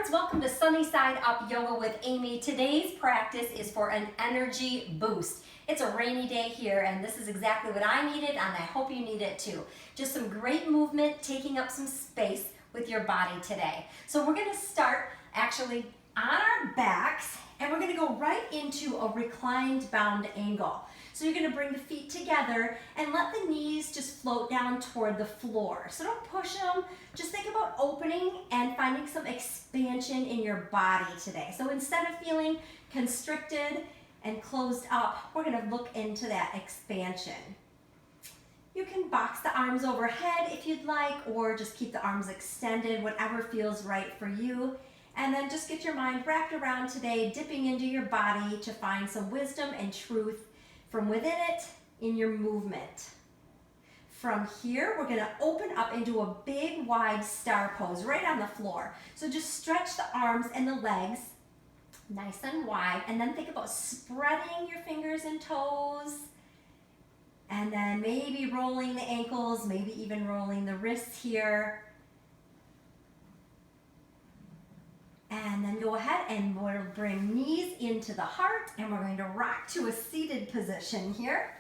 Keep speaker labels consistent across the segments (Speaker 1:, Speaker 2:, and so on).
Speaker 1: friends, welcome to Sunny Side Up Yoga with Amy. Today's practice is for an energy boost. It's a rainy day here and this is exactly what I needed and I hope you need it too. Just some great movement, taking up some space with your body today. So we're going to start actually on our backs and we're going to go right into a reclined bound angle. So you're going to bring the feet together and let the knees just float down toward the floor. So don't push them, just think about opening and finding some expansion in your body today. So instead of feeling constricted and closed up, we're going to look into that expansion. You can box the arms overhead if you'd like, or just keep the arms extended, whatever feels right for you. And then just get your mind wrapped around today, dipping into your body to find some wisdom and truth from within it in your movement. From here, we're going to open up into a big wide star pose right on the floor. So just stretch the arms and the legs nice and wide, and then think about spreading your fingers and toes, and then maybe rolling the ankles, maybe even rolling the wrists here. And then go ahead and we'll bring knees into the heart and we're going to rock to a seated position here.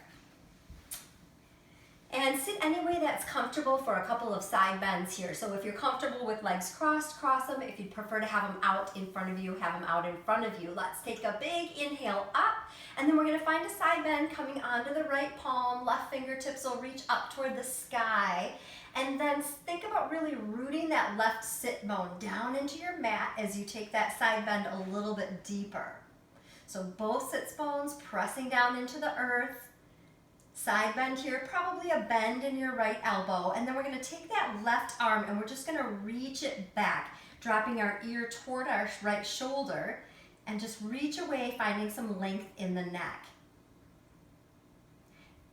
Speaker 1: And sit any way that's comfortable for a couple of side bends here. So if you're comfortable with legs crossed, cross them. If you'd prefer to have them out in front of you, have them out in front of you. Let's take a big inhale up, and then we're going to find a side bend coming onto the right palm. Left fingertips will reach up toward the sky. And then think about really rooting that left sit bone down into your mat as you take that side bend a little bit deeper. So both sits bones pressing down into the earth. Side bend here, probably a bend in your right elbow. And then we're going to take that left arm and we're just going to reach it back, dropping our ear toward our right shoulder and just reach away, finding some length in the neck.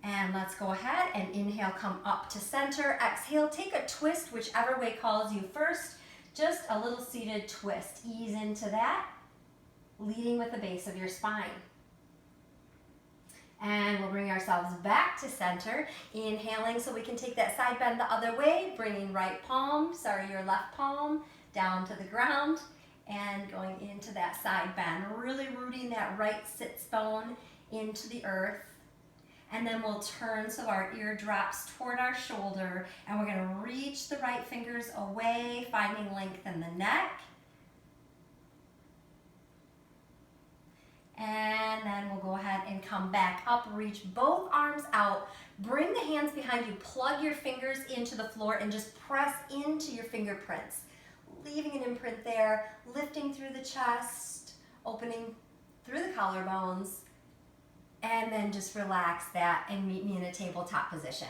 Speaker 1: And let's go ahead and inhale, come up to center. Exhale, take a twist, whichever way calls you first. Just a little seated twist. Ease into that, leading with the base of your spine. And we'll bring ourselves back to center. Inhaling so we can take that side bend the other way, bringing your left palm down to the ground and going into that side bend. Really rooting that right sits bone into the earth. And then we'll turn so our ear drops toward our shoulder and we're going to reach the right fingers away, finding length in the neck. And then we'll go ahead and come back up, reach both arms out, bring the hands behind you, plug your fingers into the floor and just press into your fingerprints, leaving an imprint there, lifting through the chest, opening through the collarbones, and then just relax that and meet me in a tabletop position.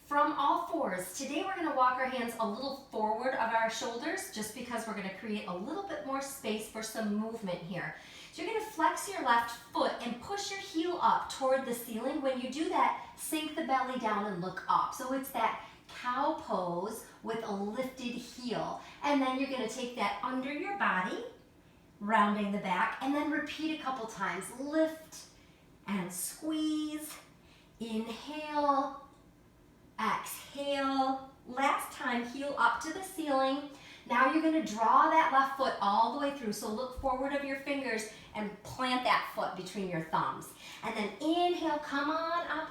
Speaker 1: From all fours, today we're going to walk our hands a little forward of our shoulders just because we're going to create a little bit more space for some movement here. So you're going to flex your left foot and push your heel up toward the ceiling. When you do that, sink the belly down and look up. So it's that cow pose with a lifted heel. And then you're going to take that under your body, rounding the back, and then repeat a couple times. Lift and squeeze. Inhale. Exhale. Last time, heel up to the ceiling. Now you're going to draw that left foot all the way through. So look forward of your fingers and plant that foot between your thumbs. And then inhale, come on up.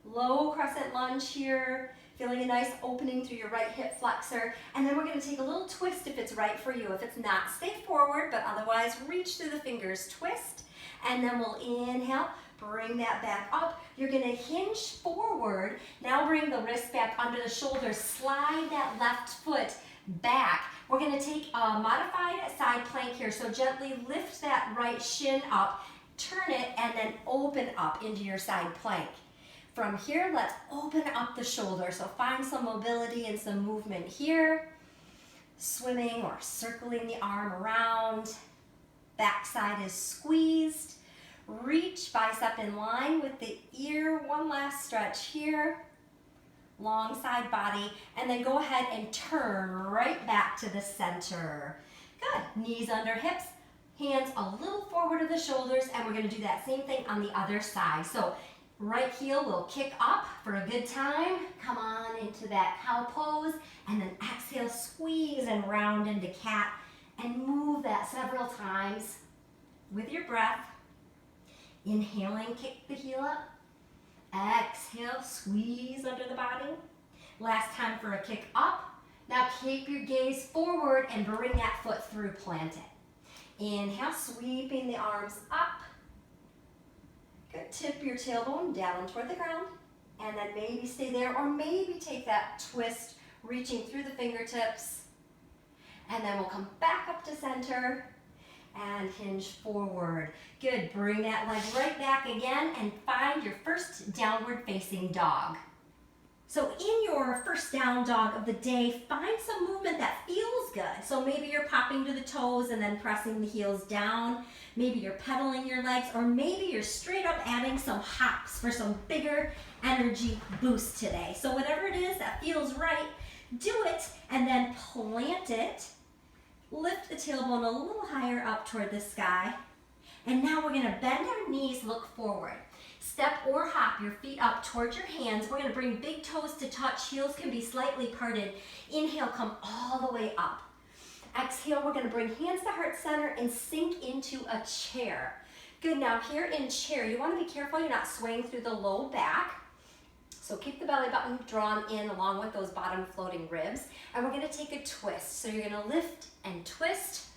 Speaker 1: Low crescent lunge here. Feeling a nice opening through your right hip flexor. And then we're going to take a little twist if it's right for you. If it's not, stay forward, but otherwise reach through the fingers, twist. And then we'll inhale. Bring that back up. You're going to hinge forward. Now bring the wrist back under the shoulder. Slide that left foot back. We're going to take a modified side plank here. So gently lift that right shin up, turn it, and then open up into your side plank. From here, let's open up the shoulder. So find some mobility and some movement here. Swimming or circling the arm around. Backside is squeezed. Reach bicep in line with the ear. One last stretch here. Long side body. And then go ahead and turn right back to the center. Good. Knees under hips. Hands a little forward of the shoulders. And we're going to do that same thing on the other side. So Right heel will kick up for a good time. Come on into that cow pose, and then exhale, squeeze and round into cat, and move that several times with your breath. Inhaling, kick the heel up. Exhale, squeeze under the body. Last time for a kick up. Now keep your gaze forward and bring that foot through, plant it. Inhale, sweeping the arms up. Good, tip your tailbone down toward the ground, and then maybe stay there, or maybe take that twist, reaching through the fingertips, and then we'll come back up to center and hinge forward. Good, bring that leg right back again and find your first downward facing dog. So in your first down dog of the day, find some movement that feels good. So maybe you're popping to the toes and then pressing the heels down. Maybe you're pedaling your legs, or maybe you're straight up adding some hops for some bigger energy boost today. So whatever it is that feels right, do it, and then plant it. Lift the tailbone a little higher up toward the sky. And now we're gonna bend our knees, look forward. Step or hop your feet up towards your hands. We're gonna bring big toes to touch. Heels can be slightly parted. Inhale, come all the way up. Exhale, we're gonna bring hands to heart center and sink into a chair. Good, now here in chair, you wanna be careful you're not swaying through the low back. So keep the belly button drawn in along with those bottom floating ribs. And we're gonna take a twist. So you're gonna lift and twist,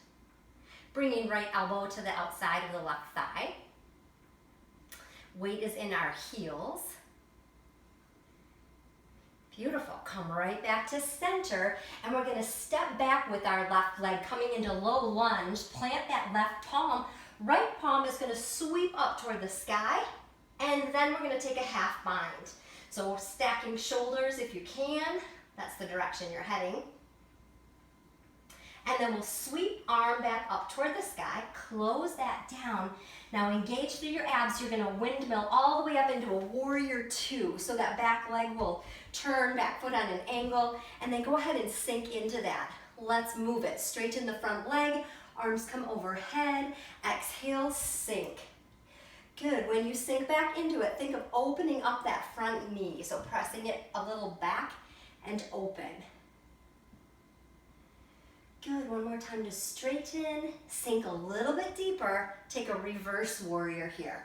Speaker 1: bringing right elbow to the outside of the left thigh. Weight is in our heels. Beautiful. Come right back to center, and we're going to step back with our left leg coming into low lunge. Plant that left palm. Right palm is going to sweep up toward the sky, and then we're going to take a half bind. So stacking shoulders if you can. That's the direction you're heading. And then we'll sweep arm back up toward the sky, close that down. Now engage through your abs. You're gonna windmill all the way up into a warrior two. So that back leg will turn, back foot on an angle, and then go ahead and sink into that. Let's move it. Straighten the front leg, arms come overhead, exhale, sink. Good, when you sink back into it, think of opening up that front knee. So pressing it a little back and open. Good, one more time to straighten, sink a little bit deeper, take a reverse warrior here.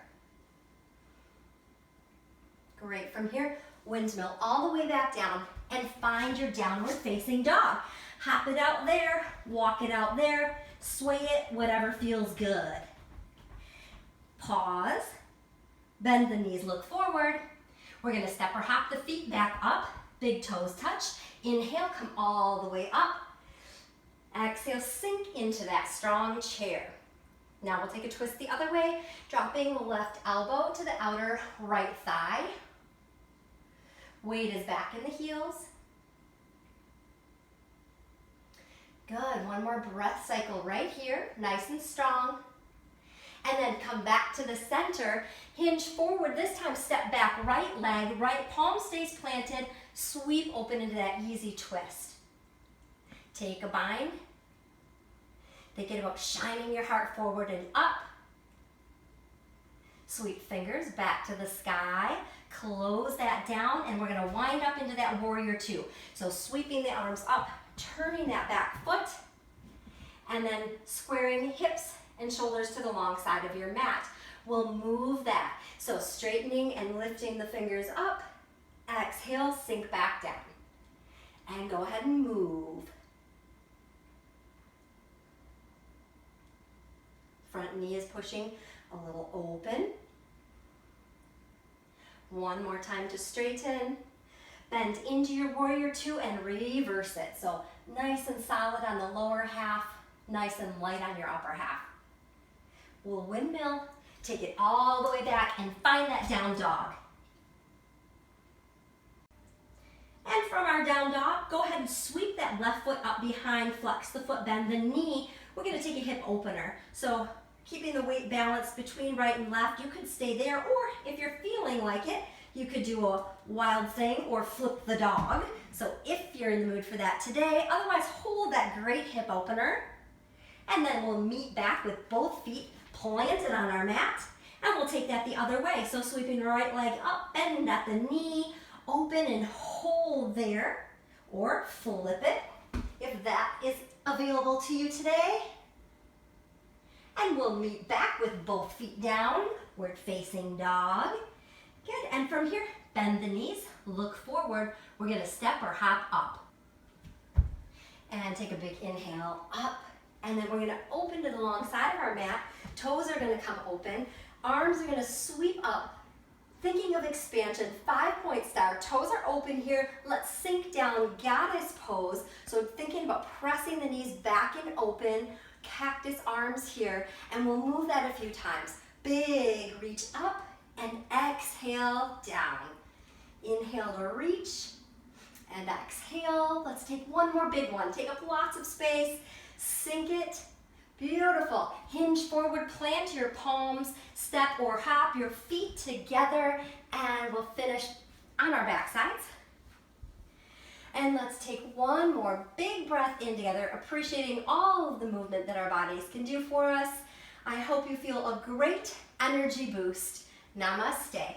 Speaker 1: Great, from here, windmill all the way back down and find your downward facing dog. Hop it out there, walk it out there, sway it, whatever feels good. Pause, bend the knees, look forward. We're gonna step or hop the feet back up, big toes touch. Inhale, come all the way up. Exhale, sink into that strong chair. Now we'll take a twist the other way, dropping the left elbow to the outer right thigh. Weight is back in the heels. Good, one more breath cycle right here, nice and strong. And then come back to the center, hinge forward, this time step back, right leg, right palm stays planted, sweep open into that easy twist. Take a bind. Thinking about shining your heart forward and up. Sweep fingers back to the sky. Close that down, and we're gonna wind up into that warrior two. So sweeping the arms up, turning that back foot, and then squaring hips and shoulders to the long side of your mat. We'll move that. So straightening and lifting the fingers up. Exhale, sink back down. And go ahead and move. Front knee is pushing a little open. One more time to straighten. Bend into your warrior two and reverse it. So nice and solid on the lower half, nice and light on your upper half. We'll windmill, take it all the way back and find that down dog. And from our down dog, go ahead and sweep that left foot up behind, flex the foot, bend the knee. We're gonna take a hip opener. So keeping the weight balanced between right and left, you could stay there, or if you're feeling like it, you could do a wild thing or flip the dog. So if you're in the mood for that today, otherwise hold that great hip opener. And then we'll meet back with both feet planted on our mat And we'll take that the other way. So sweeping right leg up, bend at the knee, open and hold there, or flip it if that is available to you today. And we'll meet back with both feet down, forward facing dog. Good, and from here, bend the knees, look forward. We're gonna step or hop up. And take a big inhale up, and then we're gonna open to the long side of our mat. Toes are gonna come open, arms are gonna sweep up. Thinking of expansion, 5-point star. Toes are open here. Let's sink down, goddess pose. So thinking about pressing the knees back and open, cactus arms here, and we'll move that a few times. Big reach up and exhale down. Inhale to reach and exhale. Let's take one more big one. Take up lots of space, sink it. Beautiful. Hinge forward, plant your palms, step or hop your feet together, and we'll finish on our back sides. And let's take one more big breath in together, appreciating all of the movement that our bodies can do for us. I hope you feel a great energy boost. Namaste.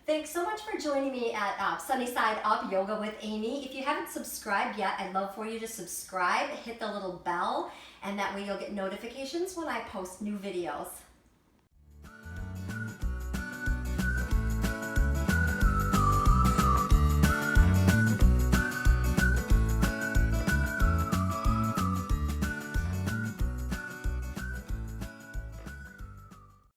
Speaker 1: Thanks so much for joining me at Sunny Side Up Yoga with Amy. If you haven't subscribed yet, I'd love for you to subscribe, hit the little bell, and that way you'll get notifications when I post new videos.